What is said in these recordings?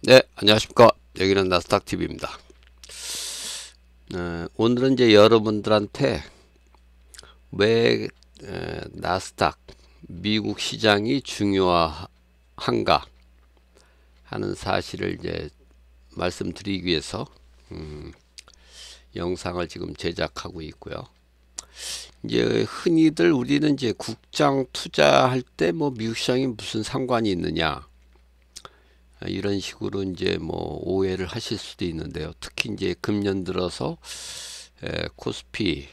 네, 안녕하십니까. 여기는 나스닥TV입니다. 오늘은 이제 여러분들한테 왜 나스닥, 미국 시장이 중요한가 하는 사실을 이제 말씀드리기 위해서 영상을 지금 제작하고 있고요. 이제 흔히들 우리는 이제 국장 투자할 때 뭐 미국 시장이 무슨 상관이 있느냐, 이런 식으로 이제 뭐 오해를 하실 수도 있는데요. 특히 이제 금년 들어서 코스피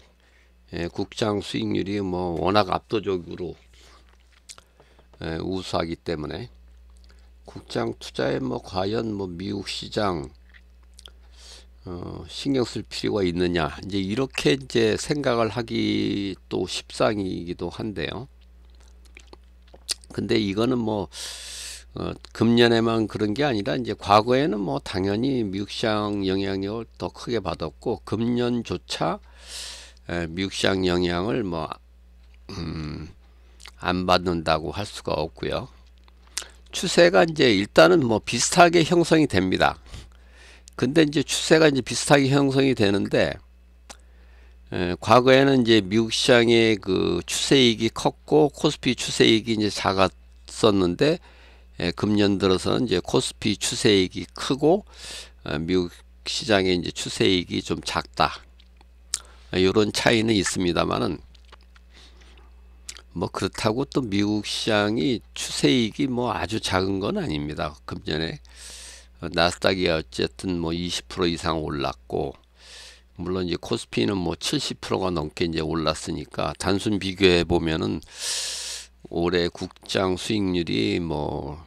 국장 수익률이 뭐 워낙 압도적으로 우수하기 때문에 국장 투자에 뭐 과연 뭐 미국 시장 신경 쓸 필요가 있느냐, 이제 이렇게 이제 생각을 하기 또 십상이기도 한데요. 근데 이거는 뭐 금년에만 그런 게 아니라 이제 과거에는 뭐 당연히 미국 시장 영향력을 더 크게 받았고, 금년조차 미국 시장 영향을 뭐 안 받는다고 할 수가 없고요. 추세가 이제 일단은 뭐 비슷하게 형성이 됩니다. 근데 이제 추세가 이제 비슷하게 형성이 되는데, 과거에는 이제 미국 시장의 그 추세이익이 컸고 코스피 추세이익이 이제 작았었는데, 금년 들어서는 이제 코스피 추세이익이 크고 미국 시장의 이제 추세이익이 좀 작다. 이런 차이는 있습니다만은 뭐 그렇다고 또 미국 시장이 추세이익이 뭐 아주 작은 건 아닙니다. 금년에 나스닥이 어쨌든 뭐 20% 이상 올랐고, 물론 이제 코스피는 뭐 70%가 넘게 이제 올랐으니까 단순 비교해 보면은 올해 국장 수익률이 뭐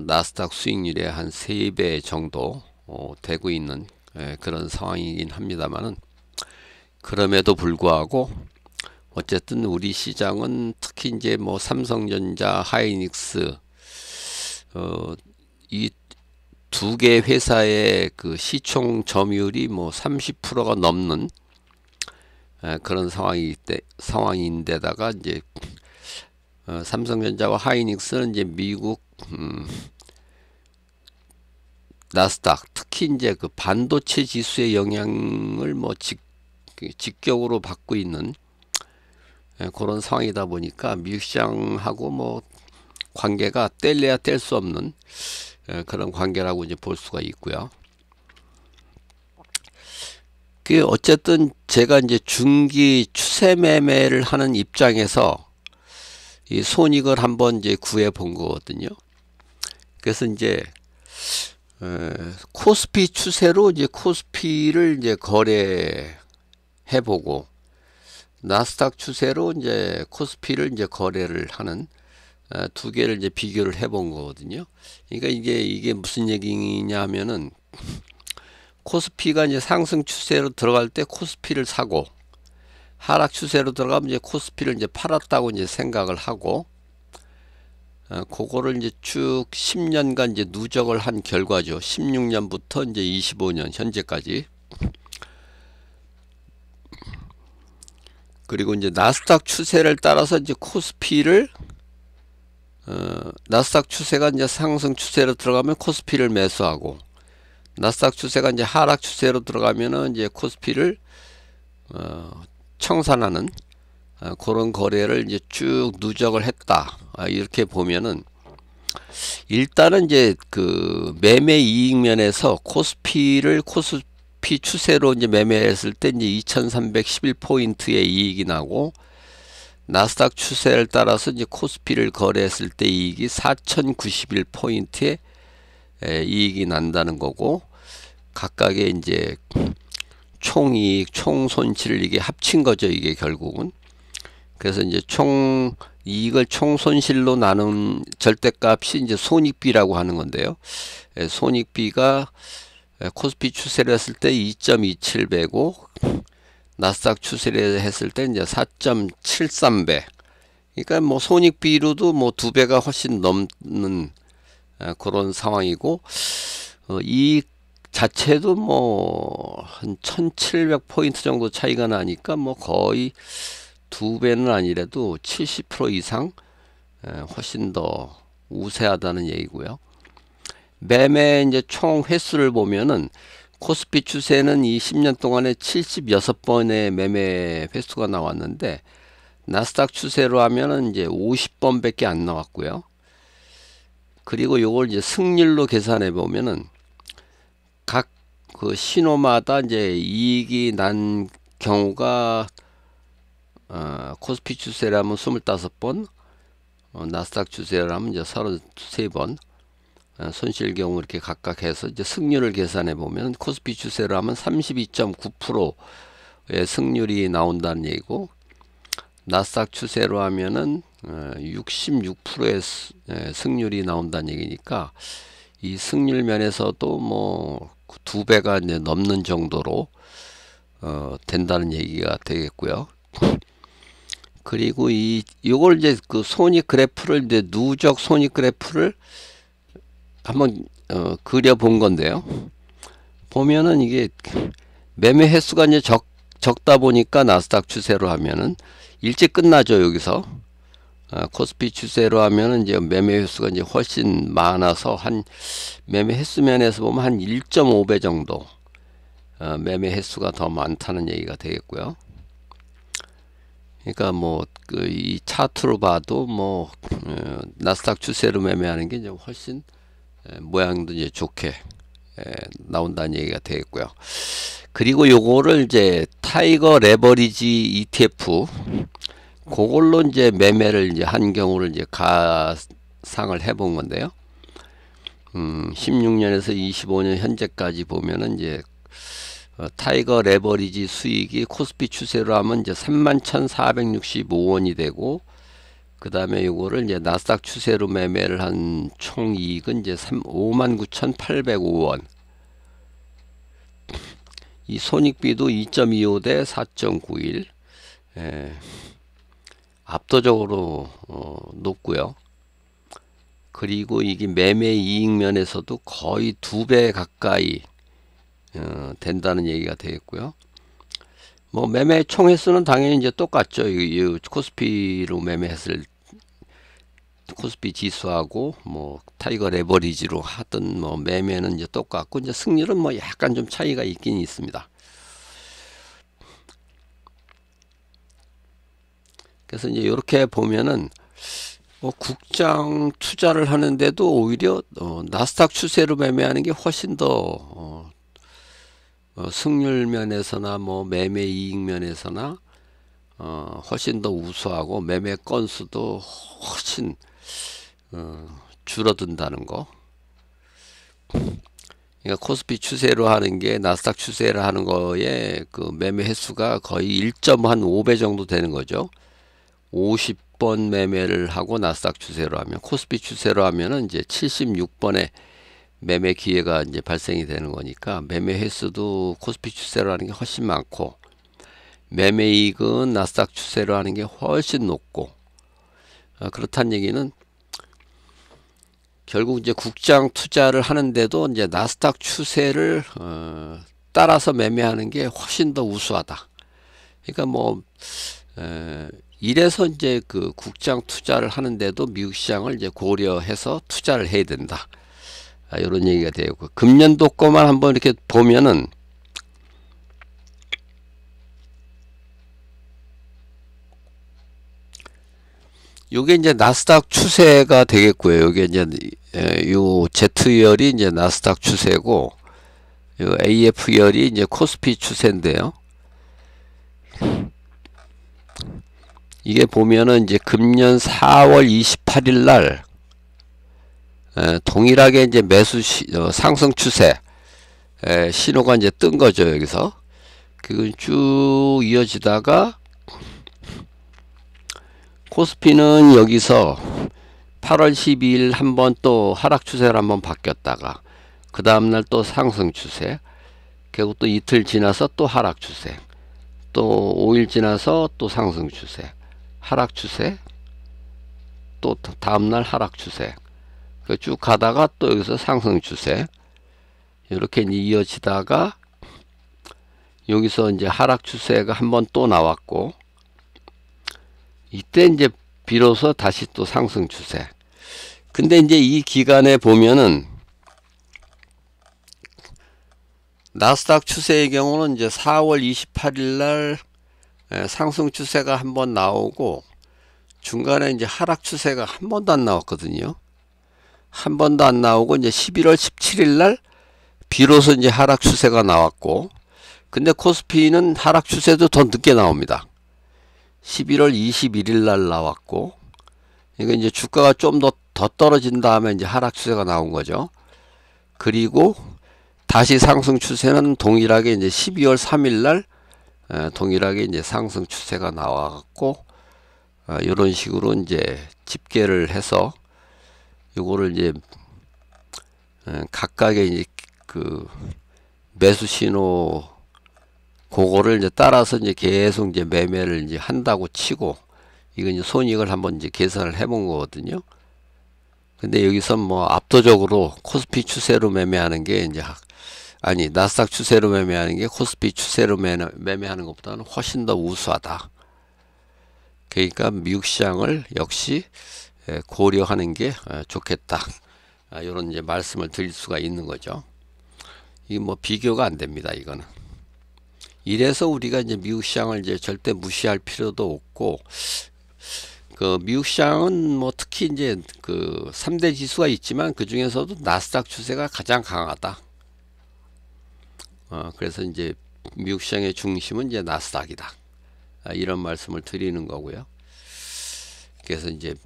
나스닥 수익률의 한 3배 정도 되고 있는 그런 상황이긴 합니다만은, 그럼에도 불구하고 어쨌든 우리 시장은 특히 이제 뭐 삼성전자, 하이닉스 이 두 개 회사의 그 시총 점유율이 뭐 30%가 넘는 그런 상황인데다가 이제 삼성전자와 하이닉스는 이제 미국 나스닥, 특히 이제 그 반도체 지수의 영향을 뭐 직격으로 받고 있는 그런 상황이다 보니까 미국 시장하고 뭐 관계가 뗄래야 뗄 수 없는 그런 관계라고 이제 볼 수가 있고요. 그 어쨌든 제가 이제 중기 추세 매매를 하는 입장에서 이 손익을 한번 이제 구해 본 거거든요. 그래서 이제 코스피 추세로 이제 코스피를 이제 거래해 보고, 나스닥 추세로 이제 코스피를 이제 거래를 하는 두 개를 이제 비교를 해 본 거거든요. 그러니까 이게 무슨 얘기냐 하면은, 코스피가 이제 상승 추세로 들어갈 때 코스피를 사고, 하락 추세로 들어가면 이제 코스피를 이제 팔았다고 이제 생각을 하고, 그거를 이제 쭉 10년간 이제 누적을 한 결과죠. 16년부터 이제 25년 현재까지. 그리고 이제 나스닥 추세를 따라서 이제 코스피를 나스닥 추세가 이제 상승 추세로 들어가면 코스피를 매수하고, 나스닥 추세가 이제 하락 추세로 들어가면은 이제 코스피를 청산하는 그런 거래를 이제 쭉 누적을 했다. 이렇게 보면은 일단은 이제 그 매매 이익 면에서 코스피 추세로 이제 매매했을 때 이제 2311포인트의 이익이 나고, 나스닥 추세를 따라서 이제 코스피를 거래했을 때 이익이 4091포인트의 이익이 난다는 거고, 각각의 이제 총이익, 총손실을 이게 합친 거죠, 이게 결국은. 그래서 이제 총 이익을 총손실로 나눈 절대값이 이제 손익비라고 하는 건데요. 손익비가 코스피 추세를 했을 때 2.27배고, 나스닥 추세를 했을 때 이제 4.73배. 그러니까 뭐 손익비로도 뭐 2배가 훨씬 넘는 그런 상황이고, 이익 자체도 뭐 한 1700포인트 정도 차이가 나니까 뭐 거의 2배는 아니라도 70% 이상 훨씬 더 우세하다는 얘기고요. 매매 이제 총 횟수를 보면은 코스피 추세는 이 10년 동안에 76번의 매매 횟수가 나왔는데 나스닥 추세로 하면은 이제 50번밖에 안 나왔고요. 그리고 요걸 이제 승률로 계산해 보면은 각 그 신호마다 이제 이익이 난 경우가 코스피 추세라면 25번, 나스닥 추세라면 이제 33번, 손실 경우 이렇게 각각 해서 이제 승률을 계산해 보면 코스피 추세로 하면 32.9%의 승률이 나온다는 얘기고, 나스닥 추세로 하면은 66%의 승률이 나온다는 얘기니까 이 승률 면에서도 뭐 2배가 이제 넘는 정도로 된다는 얘기가 되겠고요. 그리고 요걸 이제 그 손익 그래프를 이제 누적 손익 그래프를 한번 그려 본 건데요. 보면은 이게 매매 횟수가 이제 적다 보니까 나스닥 추세로 하면은 일찍 끝나죠. 여기서 코스피 추세로 하면은 이제 매매 횟수가 이제 훨씬 많아서 한 매매 횟수 면에서 보면 한 1.5배 정도 매매 횟수가 더 많다는 얘기가 되겠고요. 그러니까 뭐 그 이 차트로 봐도 뭐 나스닥 추세로 매매하는 게 이제 훨씬 모양도 이제 좋게 나온다는 얘기가 되겠고요. 그리고 요거를 이제 타이거 레버리지 ETF 그걸로 이제 매매를 이제 한 경우를 이제 가상을 해본 건데요. 16년에서 25년 현재까지 보면은 이제 타이거 레버리지 수익이 코스피 추세로 하면 이제 31,465원이 되고, 그 다음에 요거를 이제 나스닥 추세로 매매를 한 총 이익은 이제 59,805원. 이 손익비도 2.25 대 4.91. 압도적으로 높고요. 그리고 이게 매매 이익 면에서도 거의 2배 가까이 된다는 얘기가 되겠고요. 뭐 매매 총 횟수는 당연히 이제 똑같죠. 이 코스피로 매매했을 코스피 지수하고 뭐 타이거 레버리지로 하던 뭐 매매는 이제 똑같고, 이제 승률은 뭐 약간 좀 차이가 있긴 있습니다. 그래서 이제 이렇게 보면은 국장 투자를 하는데도 오히려 나스닥 추세로 매매하는 게 훨씬 더 승률 면에서나 뭐 매매 이익 면에서나 훨씬 더 우수하고 매매 건수도 훨씬 줄어든다는 거. 그러니까 코스피 추세로 하는 게 나스닥 추세로 하는 거에 그 매매 횟수가 거의 1.5배 정도 되는 거죠. 50번 매매를 하고 나스닥 추세로 하면, 코스피 추세로 하면은 이제 76번의 매매 기회가 이제 발생이 되는 거니까 매매 횟수도 코스피 추세로 하는 게 훨씬 많고, 매매 이익은 나스닥 추세로 하는 게 훨씬 높고, 그렇다는 얘기는 결국 이제 국장 투자를 하는데도 이제 나스닥 추세를 따라서 매매하는 게 훨씬 더 우수하다. 그러니까 뭐 이래서 이제 그 국장 투자를 하는데도 미국 시장을 이제 고려해서 투자를 해야 된다. 이런 얘기가 되고, 금년도 거만 한번 이렇게 보면은 요게 이제 나스닥 추세가 되겠고요. 요게 이제 요 Z열이 이제 나스닥 추세고, 요 AF열이 이제 코스피 추세인데요. 이게 보면은 이제 금년 4월 28일 날 동일하게 이제 매수 상승 추세 신호가 이제 뜬 거죠. 여기서 그건 쭉 이어지다가 코스피는 여기서 8월 12일 한번 또 하락 추세로 한번 바뀌었다가 그 다음날 또 상승 추세, 결국 또 이틀 지나서 또 하락 추세, 또 5일 지나서 또 상승 추세, 하락 추세, 또 다음날 하락 추세, 쭉 가다가 또 여기서 상승 추세, 이렇게 이어지다가 여기서 이제 하락 추세가 한번 또 나왔고, 이때 이제 비로소 다시 또 상승 추세. 근데 이제 이 기간에 보면은 나스닥 추세의 경우는 이제 4월 28일 날 상승 추세가 한번 나오고 중간에 이제 하락 추세가 한 번도 안 나왔거든요. 한 번도 안 나오고 이제 11월 17일 날 비로소 이제 하락 추세가 나왔고, 근데 코스피는 하락 추세도 더 늦게 나옵니다. 11월 21일 날 나왔고, 이거 이제 주가가 좀 더 떨어진 다음에 이제 하락 추세가 나온 거죠. 그리고 다시 상승 추세는 동일하게 이제 12월 3일 날 동일하게 이제 상승 추세가 나와갖고 이런 식으로 이제 집계를 해서 요거를 이제 각각의 이제 그 매수 신호 그거를 이제 따라서 이제 계속 이제 매매를 이제 한다고 치고, 이건 이제 손익을 한번 이제 계산을 해본 거거든요. 근데 여기서 뭐 압도적으로 코스피 추세로 매매하는 게 이제 아니 나스닥 추세로 매매하는 게 코스피 추세로 매매하는 것보다는 훨씬 더 우수하다. 그러니까 미국 시장을 역시 고려하는 게 좋겠다. 이런 이제 말씀을 드릴 수가 있는 거죠. 이 뭐 비교가 안 됩니다, 이거는. 이래서 우리가 이제 미국 시장을 이제 절대 무시할 필요도 없고, 그 미국 시장은 뭐 특히 이제 그 3대 지수가 있지만 그 중에서도 나스닥 추세가 가장 강하다. 그래서 이제 미국 시장의 중심은 이제 나스닥이다. 이런 말씀을 드리는 거고요. 그래서 이제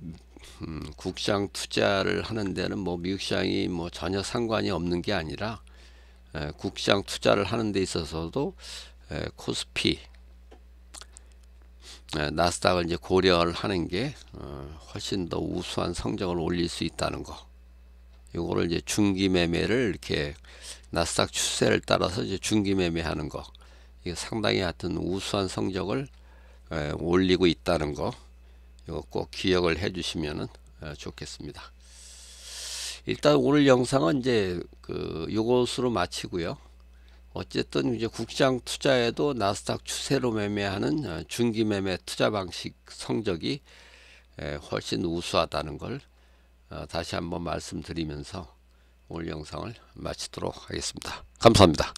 국장 투자를 하는 데는 뭐 미국 시장이 뭐 전혀 상관이 없는 게 아니라 국장 투자를 하는 데 있어서도 코스피, 나스닥을 이제 고려를 하는 게 훨씬 더 우수한 성적을 올릴 수 있다는 거. 요거를 이제 중기 매매를 이렇게 나스닥 추세를 따라서 이제 중기 매매하는 거. 이게 상당히 하여튼 우수한 성적을 올리고 있다는 거. 이거 꼭 기억을 해 주시면은 좋겠습니다. 일단 오늘 영상은 이제 그 요것으로 마치고요. 어쨌든 이제 국장 투자에도 나스닥 추세로 매매하는 중기 매매 투자 방식 성적이 훨씬 우수하다는 걸 다시 한번 말씀드리면서 오늘 영상을 마치도록 하겠습니다. 감사합니다.